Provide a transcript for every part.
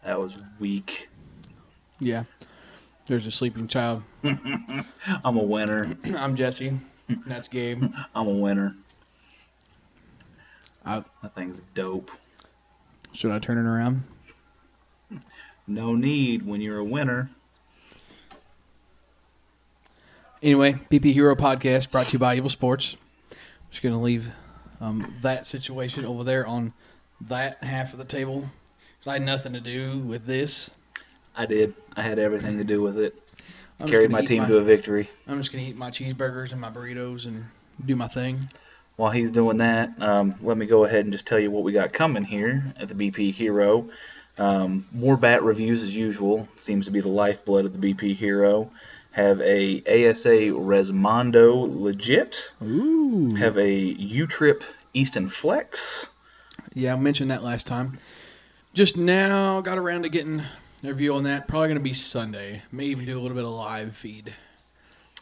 That was weak. Yeah. There's a sleeping child. I'm a winner. I'm Jesse. That's Gabe. I'm a winner. I, That thing's dope. should I turn it around? No need when you're a winner. Anyway, BP Hero Podcast brought to you by Evil Sports. I'm just going to leave that situation over there on that half of the table. I had nothing to do with this. I did. I had everything to do with it. I'm Carried my team to a victory. I'm just going to eat my cheeseburgers and my burritos and do my thing. While he's doing that, let me go ahead and just tell you what we got coming here at the BP Hero. More bat reviews as usual. Seems to be the lifeblood of the BP Hero. Have a ASA Resmondo Legit. Ooh. Have a U-Trip Easton Flex. Yeah, I mentioned that last time. Just now got around to getting a review on that. Probably going to be Sunday. May even do a little bit of live feed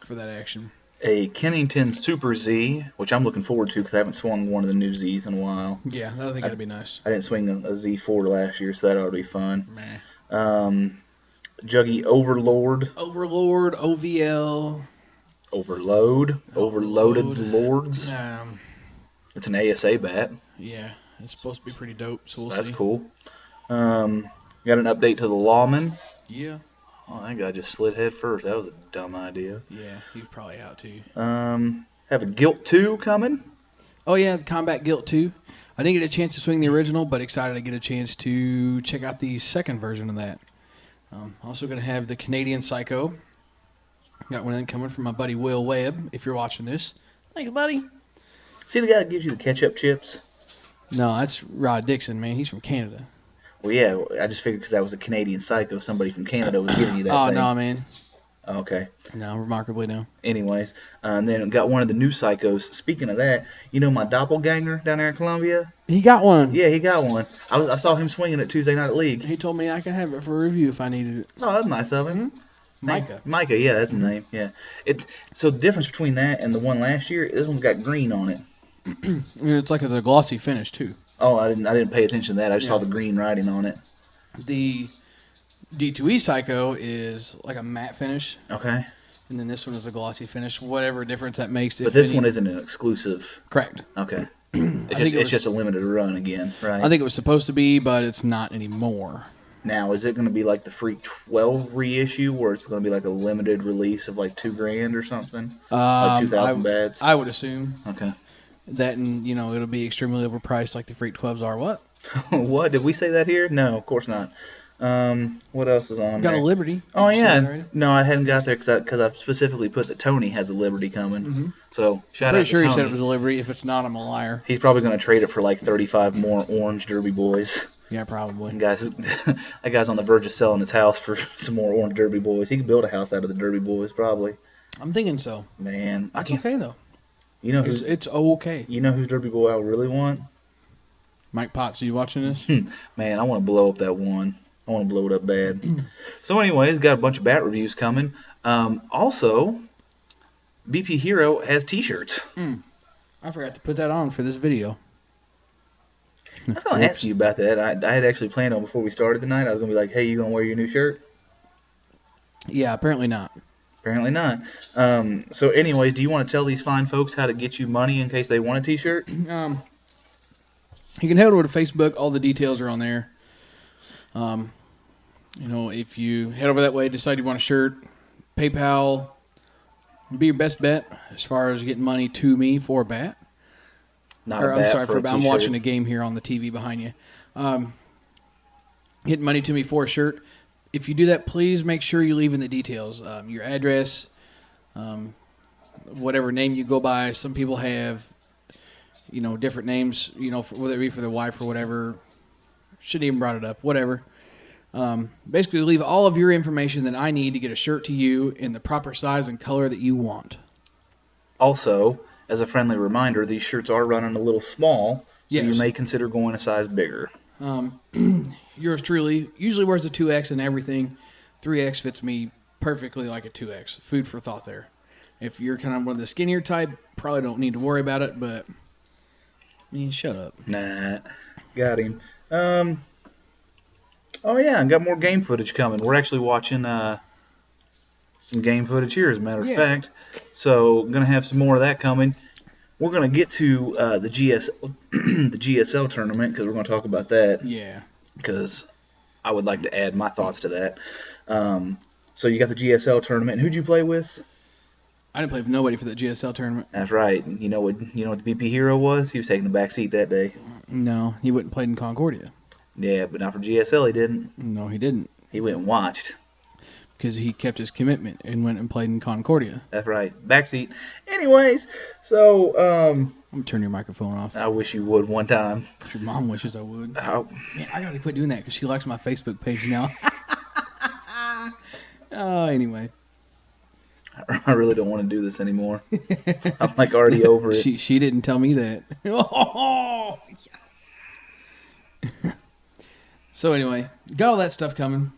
for that action. A Kennington Super Z, which I'm looking forward to because I haven't swung one of the new Zs in a while. Yeah, I think that'd be nice. I didn't swing a Z4 last year, so that ought to be fun. Meh. Juggy Overlord. Overlord, OVL. Overloaded Lords. It's an ASA bat. Yeah, it's supposed to be pretty dope, so we'll That's see. cool. Got an update to the Lawman. Yeah. Oh, that guy just slid head first. That was a dumb idea. Yeah, he's probably out too. Have a Guilt 2 coming. Oh yeah, the Combat Guilt 2. I didn't get a chance to swing the original, but excited to get a chance to check out the second version of that. Also going to have the Canadian Psycho. Got one of them coming from my buddy Will Webb, if you're watching this. Thanks, buddy. See the guy that gives you the ketchup chips? No, that's Rod Dixon, man. He's from Canada. Well, yeah, I just figured because that was a Canadian Psycho, somebody from Canada was giving you that thing. No, man. Oh, okay. No, remarkably no. Anyways, and then got one of the new Psychos. Speaking of that, you know my doppelganger down there in Columbia? He got one. Yeah, he got one. I saw him swinging it Tuesday night at League. He told me I could have it for review if I needed it. Oh, that's nice of him. Micah. Micah, yeah, that's the name. Yeah. So the difference between that and the one last year, this one's got green on it. It's like a glossy finish too. Oh, I didn't pay attention to that. I just saw the green writing on it. The D2E Psycho is like a matte finish. Okay. And then this one is a glossy finish. Whatever difference that makes. But this one isn't an exclusive. Correct. Okay. It's just a limited run again, right? I think it was supposed to be, but it's not anymore. Now, is it going to be like the Freak 12 reissue, where it's going to be like a limited release of like $2,000 or something? Like 2,000 bats? I would assume. Okay. That and, it'll be extremely overpriced like the Freak 12s are. What? What? Did we say that here? No, of course not. What else is on Got there? a Liberty. Oh, yeah. No, I hadn't got there because I specifically put that Tony has a Liberty coming. Mm-hmm. So, shout out Pretty to sure Tony. he said it was a Liberty. If it's not, I'm a liar. He's probably going to trade it for like 35 more orange Derby boys. Yeah, probably. And guys, that guy's on the verge of selling his house for some more orange Derby boys. He could build a house out of the Derby boys, probably. I'm thinking so. Man, That's okay, though. You know it's okay. You know whose Derby boy I really want? Mike Potts, are you watching this? Man, I want to blow up that one. I want to blow it up bad. So anyways, got a bunch of bat reviews coming. Also, BP Hero has T-shirts. I forgot to put that on for this video. I was going to ask you about that. I had actually planned on before we started tonight. I was going to be like, hey, you going to wear your new shirt? Yeah, apparently not. Apparently not. So anyways, do you want to tell these fine folks how to get you money in case they want a T-shirt? You can head over to Facebook. All the details are on there. If you head over that way, decide you want a shirt, PayPal would be your best bet as far as getting money to me for a bat. I'm watching a game here on the TV behind you. Getting money to me for a shirt. If you do that, please make sure you leave in the details. Your address, whatever name you go by. Some people have, different names, whether it be for their wife or whatever. Shouldn't even brought it up. Whatever. Basically, leave all of your information that I need to get a shirt to you in the proper size and color that you want. Also, as a friendly reminder, these shirts are running a little small, so you may consider going a size bigger. Yours truly usually wears a 2X and everything. 3X fits me perfectly like a 2X. Food for thought there. If you're kind of one of the skinnier type, probably don't need to worry about it, but shut up. Nah, got him. Oh yeah, and got more game footage coming. We're actually watching some game footage here, as a matter of Yeah. fact. So gonna have some more of that coming. We're gonna get to the the GSL tournament because we're gonna talk about that Yeah. because I would like to add my thoughts to that. Um, so you got the GSL tournament. Who'd you play with? I didn't play with nobody for the GSL tournament. That's right. You know what the BP hero was? He was taking the back seat that day. No, he wouldn't play in Concordia. Yeah, but not for GSL. He didn't. No, he didn't. He went and watched. Because he kept his commitment and went and played in Concordia. That's right. Backseat. Anyways, so I'm going to turn your microphone off. I wish you would one time. Your mom wishes I would. Oh, Man, I got to quit doing that because she likes my Facebook page now. Anyway. I really don't want to do this anymore. I'm like already over it. She didn't tell me that. Oh, yes. So anyway, got all that stuff coming.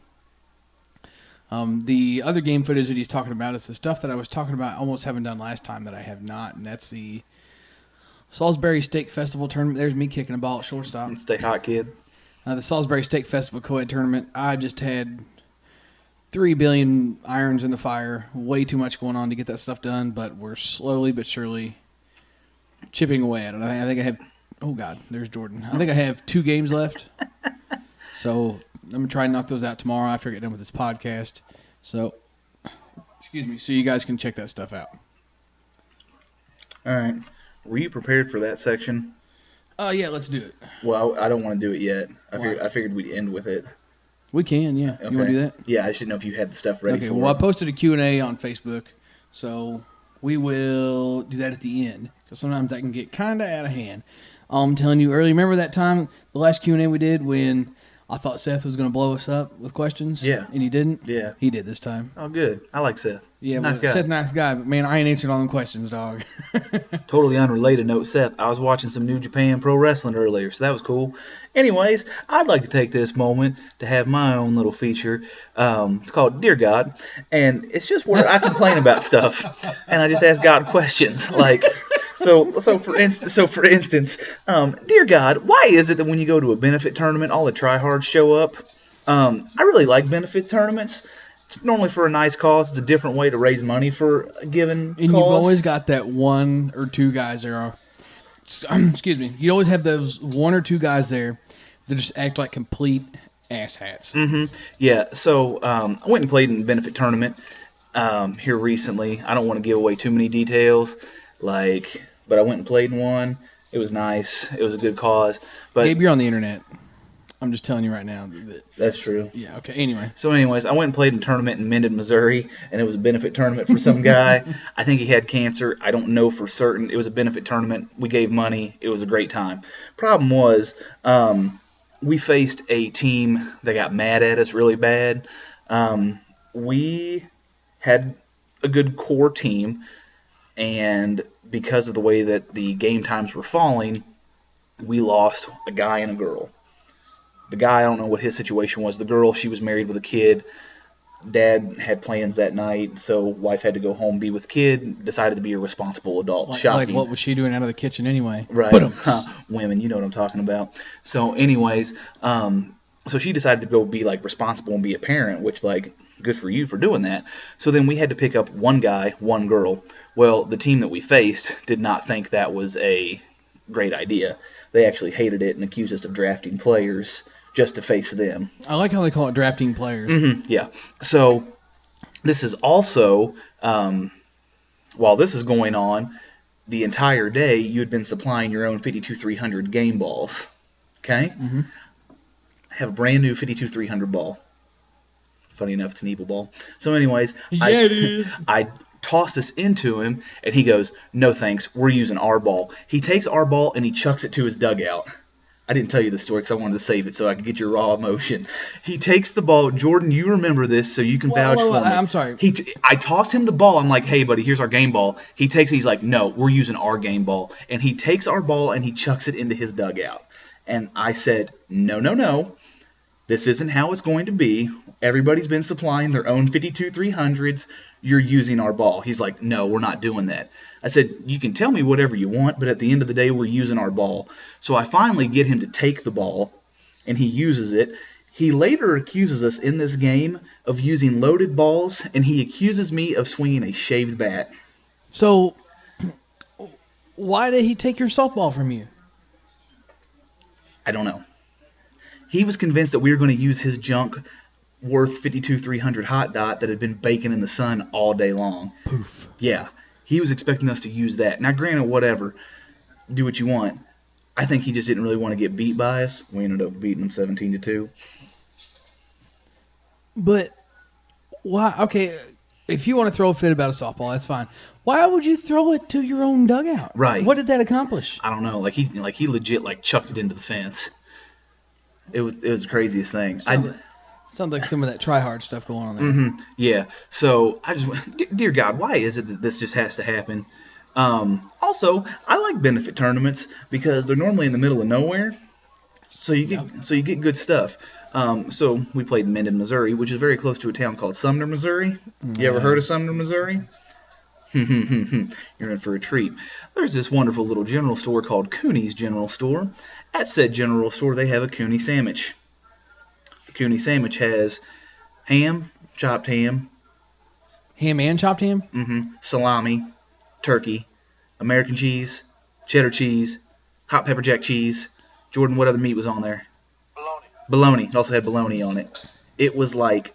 The other game footage that he's talking about is the stuff that I was talking about almost haven't done last time that I have not, and that's the Salisbury Steak Festival tournament. There's me kicking a ball at shortstop. Stay hot, kid. The Salisbury Steak Festival co-ed tournament, I just had 3 billion irons in the fire. Way too much going on to get that stuff done, but we're slowly but surely chipping away at it. I think I have, oh God, there's Jordan. I think I have 2 games left. So I'm going to try and knock those out tomorrow after I get done with this podcast. So, excuse me, so you guys can check that stuff out. All right. Were you prepared for that section? Yeah, let's do it. Well, I don't want to do it yet. Why? I figured we'd end with it. We can, yeah. Okay. You want to do that? Yeah, I just didn't know if you had the stuff ready Okay, for well, I it. posted a Q&A on Facebook, so we will do that at the end, because sometimes that can get kind of out of hand. I'm telling you earlier, remember that time, the last Q&A we did when I thought Seth was going to blow us up with questions? Yeah. And he didn't? Yeah. He did this time. Oh, good. I like Seth. Yeah, nice well, guy. Seth, nice guy, but man, I ain't answered all them questions, dog. Totally unrelated note, Seth. I was watching some New Japan Pro Wrestling earlier, so that was cool. Anyways, I'd like to take this moment to have my own little feature. It's called Dear God, and it's just where I complain about stuff, and I just ask God questions. Like, so for instance, Dear God, why is it that when you go to a benefit tournament, all the tryhards show up? I really like benefit tournaments. It's normally for a nice cause. It's a different way to raise money for a given cause. And you've always got that 1 or 2 guys there. Excuse me. You always have those 1 or 2 guys there that just act like complete asshats. Mm-hmm. Yeah. So I went and played in a benefit tournament here recently. I don't want to give away too many details, but I went and played in one. It was nice. It was a good cause. But Gabe, you're on the internet. I'm just telling you right now. That's true. Yeah, okay. Anyway. So anyways, I went and played in a tournament in Mendon, Missouri, and it was a benefit tournament for some guy. I think he had cancer. I don't know for certain. It was a benefit tournament. We gave money. It was a great time. Problem was, we faced a team that got mad at us really bad. We had a good core team, and because of the way that the game times were falling, we lost a guy and a girl. The guy, I don't know what his situation was. The girl, she was married with a kid. Dad had plans that night, so wife had to go home, be with kid, decided to be a responsible adult. Shocking. Like, what was she doing out of the kitchen anyway? Right. Women, you know what I'm talking about. So anyways, so she decided to go be like responsible and be a parent, which like good for you for doing that. So then we had to pick up one guy, one girl. Well, the team that we faced did not think that was a great idea. They actually hated it and accused us of drafting players just to face them. I like how they call it drafting players. Mm-hmm, yeah. So this is also, while this is going on, the entire day you had been supplying your own 52-300 game balls. Okay? Mm-hmm. I have a brand new 52-300 ball. Funny enough, it's an evil ball. So anyways, It is. I tossed this into him, and he goes, no thanks, we're using our ball. He takes our ball and he chucks it to his dugout. I didn't tell you the story because I wanted to save it so I could get your raw emotion. He takes the ball. Jordan, you remember this, so you can vouch for me. I'm sorry. I toss him the ball. I'm like, hey, buddy, here's our game ball. He takes it. He's like, no, we're using our game ball. And he takes our ball and he chucks it into his dugout. And I said, no. This isn't how it's going to be. Everybody's been supplying their own 52-300s. You're using our ball. He's like, no, we're not doing that. I said, you can tell me whatever you want, but at the end of the day, we're using our ball. So I finally get him to take the ball, and he uses it. He later accuses us in this game of using loaded balls, and he accuses me of swinging a shaved bat. So, why did he take your softball from you? I don't know. He was convinced that we were going to use his junk worth 52-300 hot dot that had been baking in the sun all day long. Poof. Yeah, he was expecting us to use that. Now, granted, whatever, do what you want. I think he just didn't really want to get beat by us. We ended up beating him 17-2. But why? Okay, if you want to throw a fit about a softball, that's fine. Why would you throw it to your own dugout? Right. What did that accomplish? I don't know. Like he legit chucked it into the fence. It was the craziest thing. Sounds like some of that try hard stuff going on there. Yeah. So I just, dear God, why is it that this just has to happen? Also, I like benefit tournaments because they're normally in the middle of nowhere, so you get good stuff. So we played Mendon, Missouri, which is very close to a town called Sumner, Missouri. You ever heard of Sumner, Missouri? You're in for a treat. There's this wonderful little general store called Cooney's General Store. At said general store, they have a Cooney sandwich. The Cooney sandwich has ham, chopped ham, Ham and chopped ham? salami, turkey, American cheese, cheddar cheese, hot pepper jack cheese. Jordan, what other meat was on there? Bologna. It also had bologna on it. It was like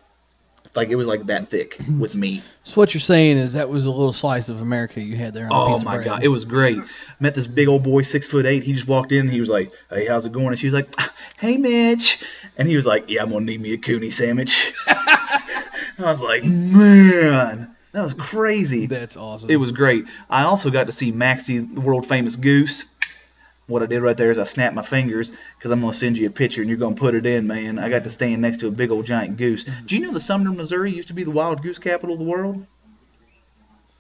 it was like that thick with meat. So what you're saying is that was a little slice of America you had there on a piece Oh of my bread. God, it was great. Met this big old boy, 6'8". He just walked in and he was like, "Hey, how's it going?" And she was like, "Hey, Mitch." And he was like, "Yeah, I'm gonna need me a Cooney sandwich." I was like, man, that was crazy. That's awesome. It was great. I also got to see Maxie, the world famous goose. What I did right there is I snapped my fingers because I'm going to send you a picture and you're going to put it in, man. I got to stand next to a big old giant goose. Do you know that Sumner, Missouri used to be the wild goose capital of the world?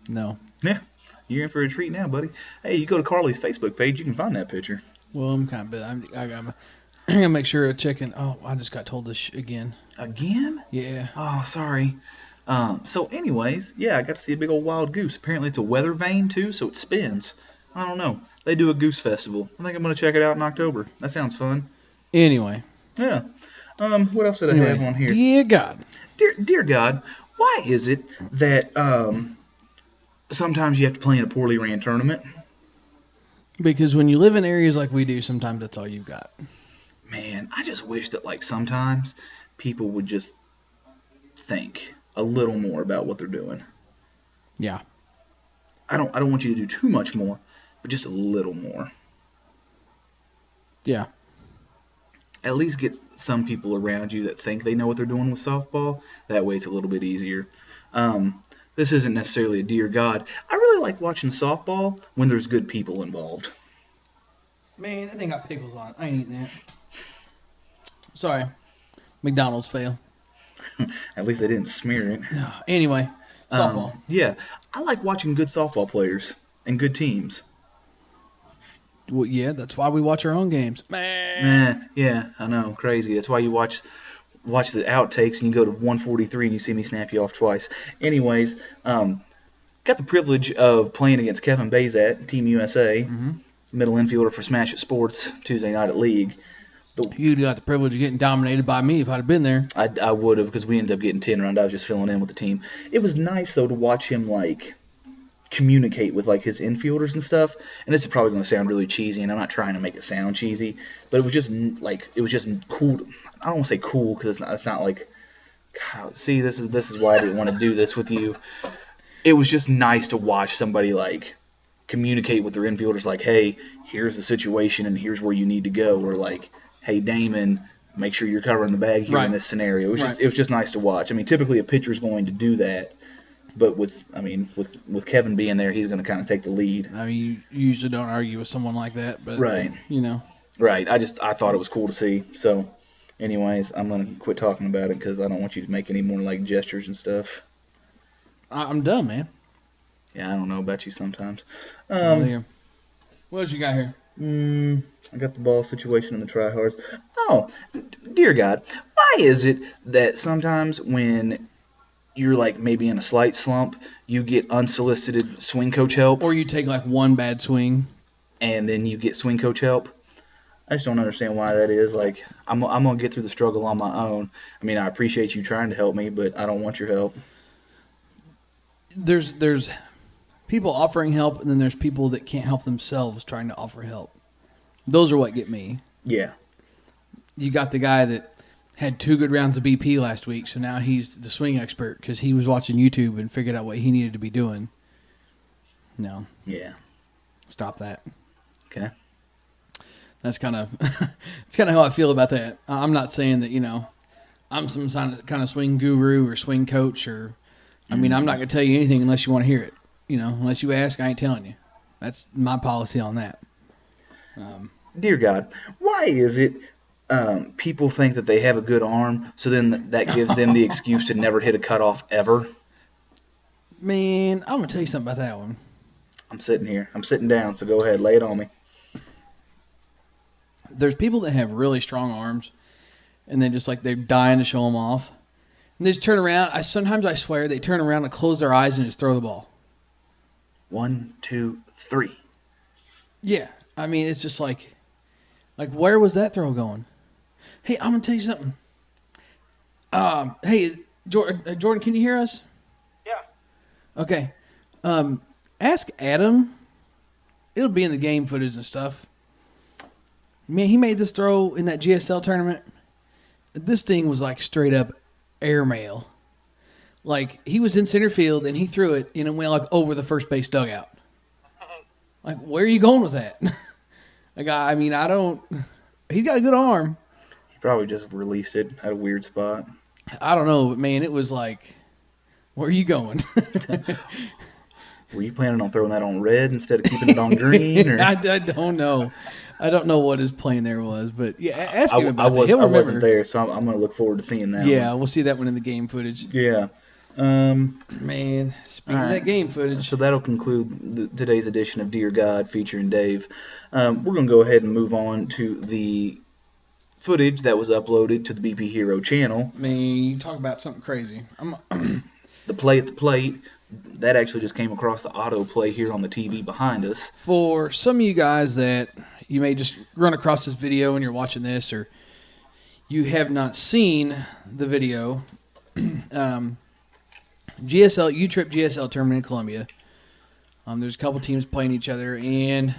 No. Yeah. You're in for a treat now, buddy. Hey, you go to Carly's Facebook page, you can find that picture. Well, I'm kind of busy. I got to make sure I check in. Oh, I just got told this again. Again? Yeah. Oh, sorry. So anyways, yeah, I got to see a big old wild goose. Apparently it's a weather vane too, so it spins. I don't know. They do a goose festival. I think I'm going to check it out in October. That sounds fun. Anyway. Yeah. What else did I have on here? Dear God. Dear God, why is it that sometimes you have to play in a poorly ran tournament? Because when you live in areas like we do, sometimes that's all you've got. Man, I just wish that sometimes people would just think a little more about what they're doing. Yeah. I don't want you to do too much more, but just a little more. Yeah. At least get some people around you that think they know what they're doing with softball. That way it's a little bit easier. This isn't necessarily a dear God. I really like watching softball when there's good people involved. Man, that thing got pickles on it. I ain't eating that. Sorry. McDonald's fail. At least they didn't smear it. Anyway, softball. Yeah, I like watching good softball players and good teams. Well, yeah, that's why we watch our own games. Man. Yeah, I know, crazy. That's why you watch the outtakes and you go to 143 and you see me snap you off twice. Anyways, got the privilege of playing against Kevin Bazat, Team USA, middle infielder for Smash It Sports, Tuesday night at League. You got the privilege of getting dominated by me if I'd have been there. I would have, because we ended up getting 10 round. I was just filling in with the team. It was nice, though, to watch him, communicate with, his infielders and stuff. And this is probably going to sound really cheesy, and I'm not trying to make it sound cheesy, but it was just, cool. I don't want to say cool, because it's not like, God, see, this is why I didn't want to do this with you. It was just nice to watch somebody, communicate with their infielders, hey, here's the situation, and here's where you need to go, or, hey, Damon, make sure you're covering the bag here in this scenario. It was just nice to watch. I mean, typically a pitcher's going to do that, but with Kevin being there, he's going to kind of take the lead. I mean, you usually don't argue with someone like that, but Right. Right. I thought it was cool to see. So, anyways, I'm going to quit talking about it because I don't want you to make any more gestures and stuff. I'm done, man. Yeah, I don't know about you sometimes. What else you got here? I got the ball situation in the tryhards. Oh, dear God, why is it that sometimes when you're maybe in a slight slump, you get unsolicited swing coach help, Or you take one bad swing. and then you get swing coach help? I just don't understand why that is. Like, I'm gonna get through the struggle on my own. I mean, I appreciate you trying to help me, but I don't want your help. There's people offering help, and then there's people that can't help themselves trying to offer help. Those are what get me. Yeah. You got the guy that had 2 good rounds of BP last week, so now he's the swing expert because he was watching YouTube and figured out what he needed to be doing. No. Yeah. Stop that. Okay. That's kind of it's kind of how I feel about that. I'm not saying that I'm some kind of swing guru or swing coach or I mean I'm not going to tell you anything unless you want to hear it. Unless you ask, I ain't telling you. That's my policy on that. Dear God, why is it people think that they have a good arm, so then that gives them the excuse to never hit a cutoff ever? Man, I'm going to tell you something about that one. I'm sitting here. I'm sitting down, so go ahead. Lay it on me. There's people that have really strong arms, and then just like they're dying to show them off. And they just turn around. Sometimes I swear they turn around and close their eyes and just throw the ball. 1, 2, 3. Yeah. I mean, it's just like where was that throw going? Hey, I'm going to tell you something. Hey, Jordan, can you hear us? Yeah. Okay. Ask Adam. It'll be in the game footage and stuff. Man, he made this throw in that GSL tournament. This thing was like straight up airmail. Like, he was in center field and he threw it and it went like over the first base dugout. Like, where are you going with that? I mean, he's got a good arm. He probably just released it at a weird spot. I don't know, but man, it was like, where are you going? Were you planning on throwing that on red instead of keeping it on green? Or? I don't know. I don't know what his plan there was, but yeah, ask him about that. He'll I remember. wasn't there, so I'm going to look forward to seeing that Yeah, one. we'll see that one in the game footage. Yeah. Man, speaking of that game footage. So that'll conclude today's edition of Dear God featuring Dave. We're going to go ahead and move on to the footage that was uploaded to the BP Hero channel. Man, you talk about something crazy. The play at the plate. That actually just came across the autoplay here on the TV behind us. For some of you guys that you may just run across this video and you're watching this, or you have not seen the video, U-Trip GSL tournament in Columbia. There's a couple teams playing each other, and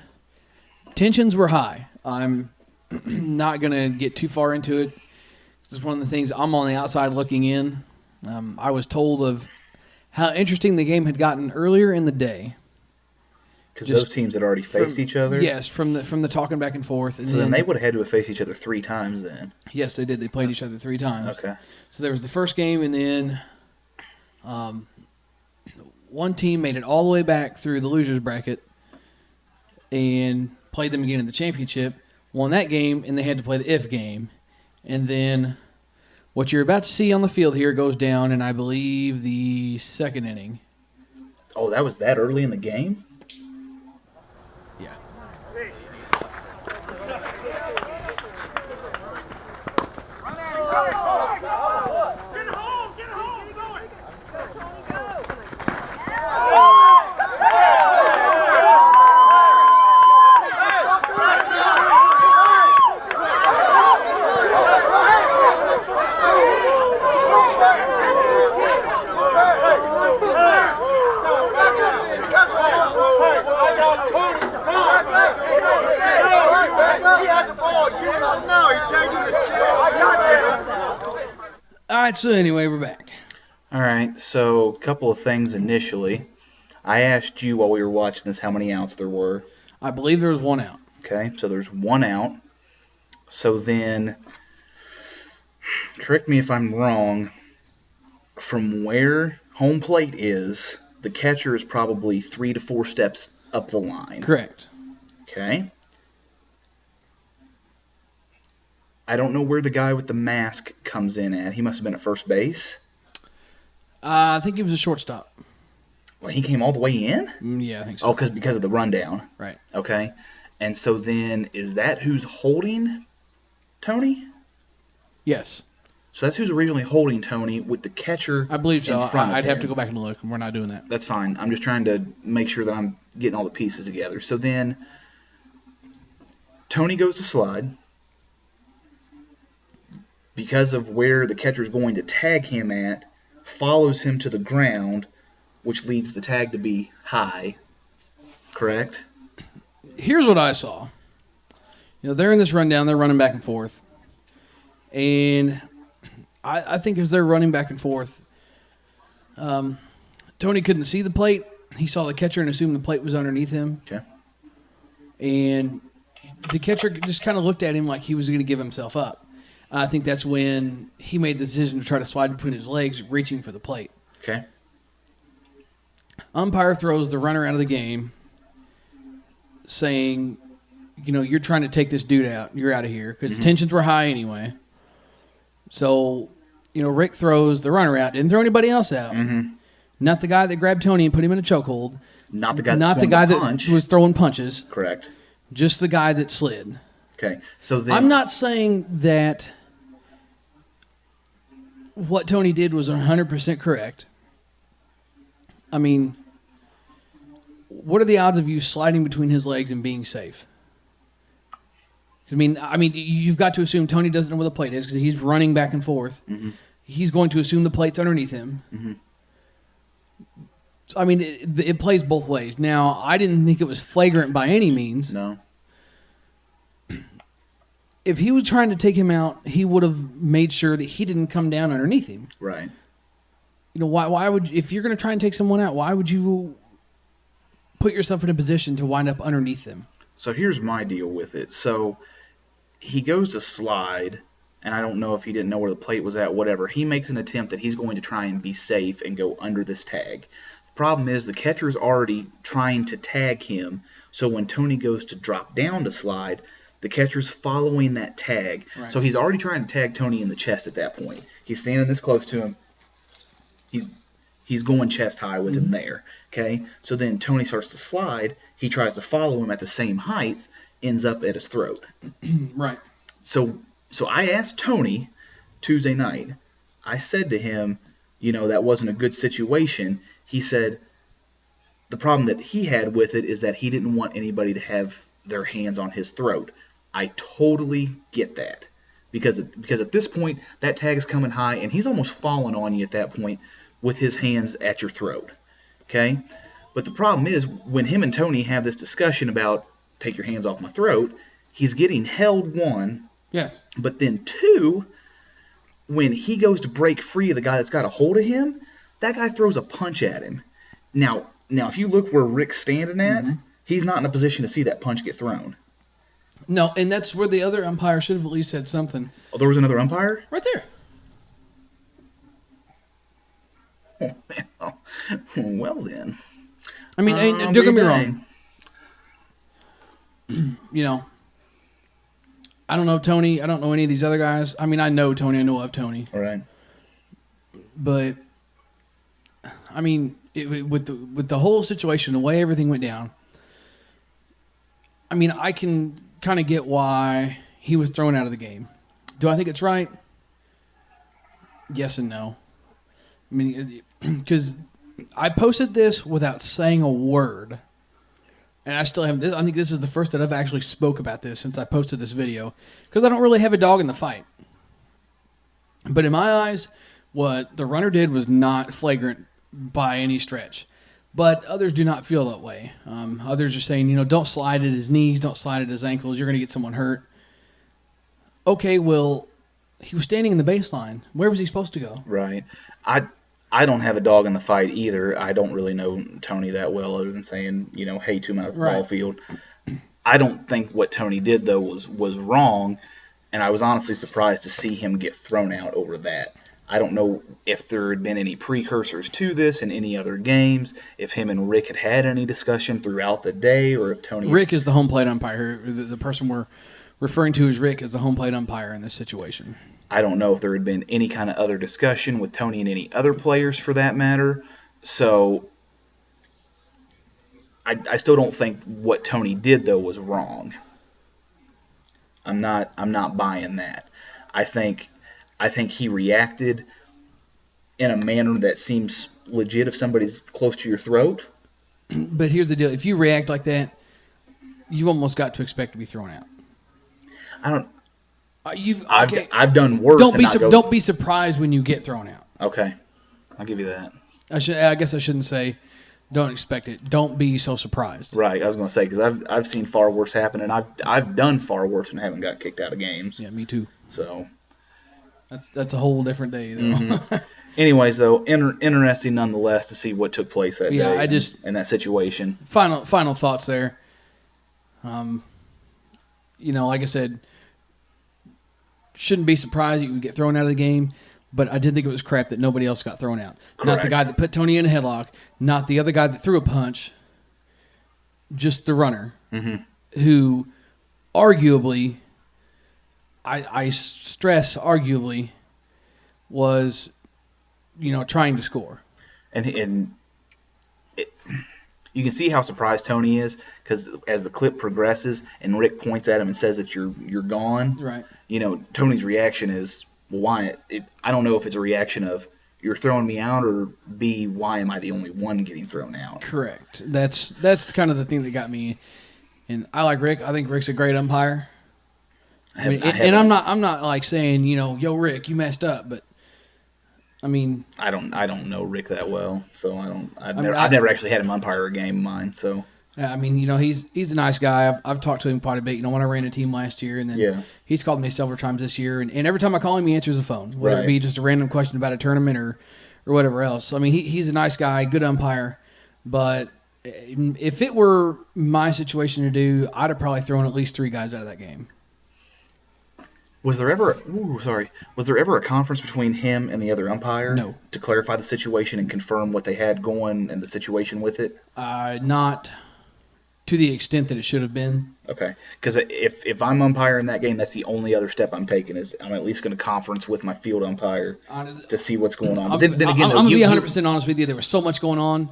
tensions were high. I'm not going to get too far into it. This is one of the things I'm on the outside looking in. I was told of how interesting the game had gotten earlier in the day. Because those teams had already faced each other? Yes, from the talking back and forth. And so then they would have had to have faced each other 3 times then. Yes, they did. They played each other 3 times. Okay. So there was the first game, and then one team made it all the way back through the losers bracket and played them again in the championship, won that game, and they had to play the if game. And then what you're about to see on the field here goes down in, I believe, the second inning. Oh, that was that early in the game? Yeah. All right, so anyway, we're back. All right, so a couple of things initially. I asked you while we were watching this how many outs there were. I believe there was 1 out. Okay, so there's 1 out. So then, correct me if I'm wrong, from where home plate is, the catcher is probably 3 to 4 steps up the line. Correct. Okay. I don't know where the guy with the mask comes in at. He must have been at first base. I think he was a shortstop. Well, he came all the way in? Yeah, I think so. Oh, because of the rundown. Right. Okay. And so then, is that who's holding Tony? Yes. So that's who's originally holding Tony with the catcher I believe so. in front of I'd have him. to go back and look, and we're not doing that. That's fine. I'm just trying to make sure that I'm getting all the pieces together. So then, Tony goes to slide. Because of where the catcher's going to tag him at, follows him to the ground, which leads the tag to be high. Correct? Here's what I saw. They're in this rundown. They're running back and forth. And I think as they're running back and forth, Tony couldn't see the plate. He saw the catcher and assumed the plate was underneath him. Okay. And the catcher just kind of looked at him like he was going to give himself up. I think that's when he made the decision to try to slide between his legs, reaching for the plate. Okay. Umpire throws the runner out of the game, saying, you're trying to take this dude out. You're out of here. Because the tensions were high anyway. So, Rick throws the runner out. Didn't throw anybody else out. Mm-hmm. Not the guy that grabbed Tony and put him in a chokehold. Not the guy that was throwing punches. Correct. Just the guy that slid. Okay. So then, I'm not saying that what Tony did was 100% correct. I mean, what are the odds of you sliding between his legs and being safe? I mean, you've got to assume Tony doesn't know where the plate is because he's running back and forth. Mm-hmm. He's going to assume the plate's underneath him. Mm-hmm. So, I mean, it plays both ways. Now, I didn't think it was flagrant by any means. No. If he was trying to take him out, he would have made sure that he didn't come down underneath him. Right. Why would, if you're going to try and take someone out, why would you put yourself in a position to wind up underneath them? So here's my deal with it. So he goes to slide, and I don't know if he didn't know where the plate was at, whatever. He makes an attempt that he's going to try and be safe and go under this tag. The problem is the catcher's already trying to tag him, so when Tony goes to drop down to slide, the catcher's following that tag. Right. So he's already trying to tag Tony in the chest at that point. He's standing this close to him. He's going chest high with him there. Okay? So then Tony starts to slide. He tries to follow him at the same height, ends up at his throat. Right. So I asked Tony Tuesday night. I said to him, that wasn't a good situation. He said the problem that he had with it is that he didn't want anybody to have their hands on his throat. I totally get that. Because at this point, that tag is coming high, and he's almost falling on you at that point with his hands at your throat. Okay? But the problem is, when him and Tony have this discussion about, take your hands off my throat, he's getting held, one. Yes. But then two, when he goes to break free of the guy that's got a hold of him, that guy throws a punch at him. Now if you look where Rick's standing at, he's not in a position to see that punch get thrown. No, and that's where the other umpire should have at least said something. Oh, there was another umpire? Right there. Well then. I mean, don't get me wrong. I don't know Tony. I don't know any of these other guys. I mean, I know Tony. I know of Tony. All right. But, I mean, with the whole situation, the way everything went down, I mean, I can kind of get why he was thrown out of the game. Do I think it's right? Yes and no. I mean, because I posted this without saying a word, and I still haven't. I think this is the first that I've actually spoke about this since I posted this video, because I don't really have a dog in the fight. But in my eyes, what the runner did was not flagrant by any stretch. But others do not feel that way. Others are saying, don't slide at his knees, don't slide at his ankles, you're going to get someone hurt. Okay, well, he was standing in the baseline. Where was he supposed to go? Right. I don't have a dog in the fight either. I don't really know Tony that well, other than saying, hey to him out of the ball field. I don't think what Tony did, though, was wrong, and I was honestly surprised to see him get thrown out over that. I don't know if there had been any precursors to this in any other games, if him and Rick had any discussion throughout the day, or if Tony... Rick is the home plate umpire. The person we're referring to as Rick is the home plate umpire in this situation. I don't know if there had been any kind of other discussion with Tony and any other players for that matter. So I still don't think what Tony did, though, was wrong. I'm not buying that. I think he reacted in a manner that seems legit if somebody's close to your throat. But here's the deal. If you react like that, you've almost got to expect to be thrown out. I don't. You've I've okay. I've done worse and not go. Don't be surprised when you get thrown out. Okay, I'll give you that. I guess I shouldn't say don't expect it. Don't be so surprised. Right, I was gonna say because I've seen far worse happen, and I've done far worse and haven't got kicked out of games. Yeah, me too. So That's a whole different day though. mm-hmm. Anyways, though, interesting nonetheless to see what took place that Yeah, day I just in that situation. final thoughts there. Like I said, shouldn't be surprised you would get thrown out of the game, but I did think it was crap that nobody else got thrown out. Correct. Not the guy that put Tony in a headlock, not the other guy that threw a punch, just the runner, who arguably, I stress arguably, was, trying to score. And you can see how surprised Tony is because as the clip progresses and Rick points at him and says that you're gone, Right. Tony's reaction is, well, why? I don't know if it's a reaction of you're throwing me out or B, why am I the only one getting thrown out? Correct. That's kind of the thing that got me. And I like Rick. I think Rick's a great umpire. I'm not like saying, yo, Rick, you messed up, but I mean, I don't know Rick that well, so I've never actually had him umpire a game of mine, so. I mean, he's a nice guy. I've talked to him quite a bit. When I ran a team last year, and then he's called me several times this year, and every time I call him, he answers the phone, whether it be just a random question about a tournament or whatever else. I mean, he's a nice guy, good umpire, but if it were my situation to do, I'd have probably thrown at least 3 guys out of that game. Was there ever a conference between him and the other umpire? No. To clarify the situation and confirm what they had going and the situation with it? Not to the extent that it should have been. Okay. Because if I'm umpiring that game, that's the only other step I'm taking is I'm at least going to conference with my field umpire to see what's going on. But then again, I'm going to be 100% honest with you. There was so much going on.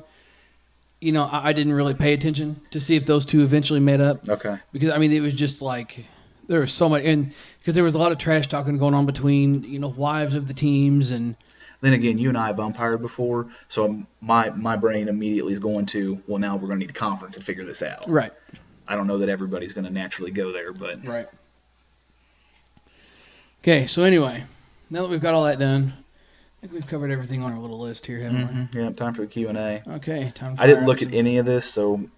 I didn't really pay attention to see if those two eventually met up. Okay. Because, it was just like there was so much. And because there was a lot of trash talking going on between, wives of the teams. And then again, you and I have umpired before, so my brain immediately is going to, well, now we're going to need a conference and figure this out. Right. I don't know that everybody's going to naturally go there, but. Right. Okay, so anyway, now that we've got all that done, I think we've covered everything on our little list here, haven't we? Yeah, time for the Q&A. Okay, time for I didn't look at any of this, so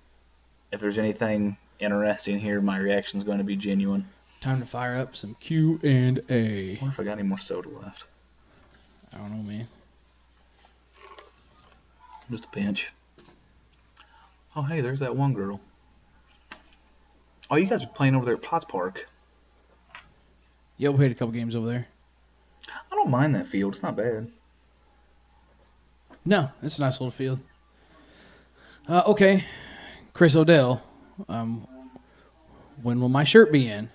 if there's anything interesting here, my reaction is going to be genuine. Time to fire up some Q&A. I wonder if I got any more soda left. I don't know, man. Just a pinch. Oh, hey, there's that one girl. Oh, you guys are playing over there at Potts Park. Yeah, we played a couple games over there. I don't mind that field. It's not bad. No, it's a nice little field. Okay, Chris Odell. When will my shirt be in?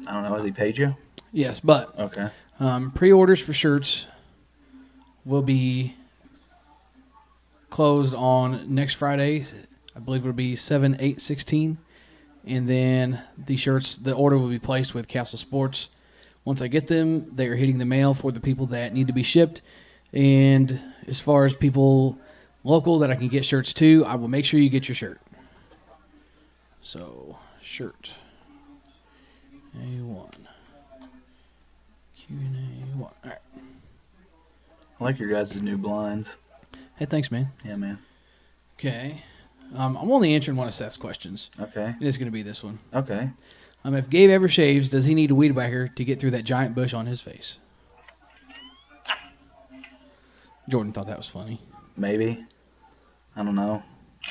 I don't know. Has he paid you? Yes, but Okay. Pre-orders for shirts will be closed on next Friday. I believe it'll be 7/8/16. And then the order will be placed with Castle Sports. Once I get them, they are hitting the mail for the people that need to be shipped. And as far as people local that I can get shirts to, I will make sure you get your shirt. So, shirt. A1. Q&A1. All right. I like your guys' new blinds. Hey, thanks, man. Yeah, man. Okay. I'm only answering one of Seth's questions. Okay. It is going to be this one. Okay. If Gabe ever shaves, does he need a weed whacker to get through that giant bush on his face? Jordan thought that was funny. Maybe. I don't know.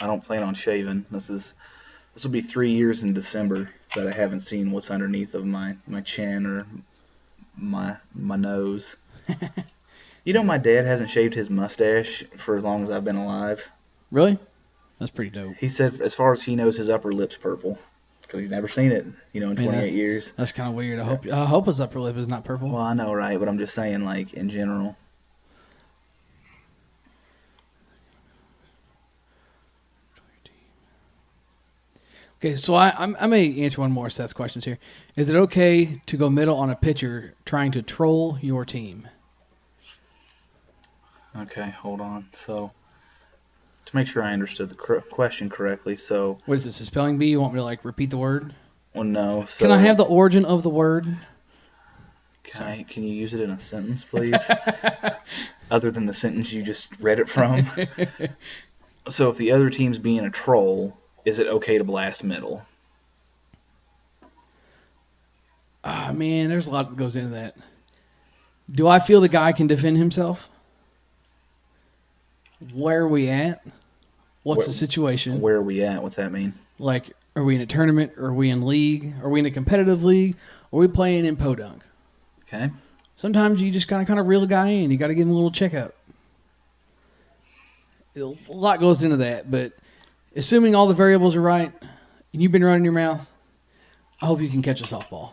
I don't plan on shaving. This will be 3 years in December that I haven't seen what's underneath of my chin or my nose. My dad hasn't shaved his mustache for as long as I've been alive. Really? That's pretty dope. He said, as far as he knows, his upper lip's purple because he's never seen it, in 28 years. That's kind of weird. I hope his upper lip is not purple. Well, I know, right? But I'm just saying, like, in general. Okay, so I may answer one more of Seth's questions here. Is it okay to go middle on a pitcher trying to troll your team? Okay, hold on. So, to make sure I understood the question correctly, so... What is this, a spelling bee? You want me to, repeat the word? Well, no. Can I So have the origin of the word? Sorry. can you use it in a sentence, please? Other than the sentence you just read it from. So if the other team's being a troll, is it okay to blast middle? Ah, man, there's a lot that goes into that. Do I feel the guy can defend himself? Where are we at? What's Where, the situation? where are we at? What's that mean? Like, are we in a tournament? Are we in league? Are we in a competitive league? Are we playing in podunk? Okay. Sometimes you just kind of reel a guy in. You got to give him a little checkup. A lot goes into that, but assuming all the variables are right and you've been running your mouth, I hope you can catch a softball.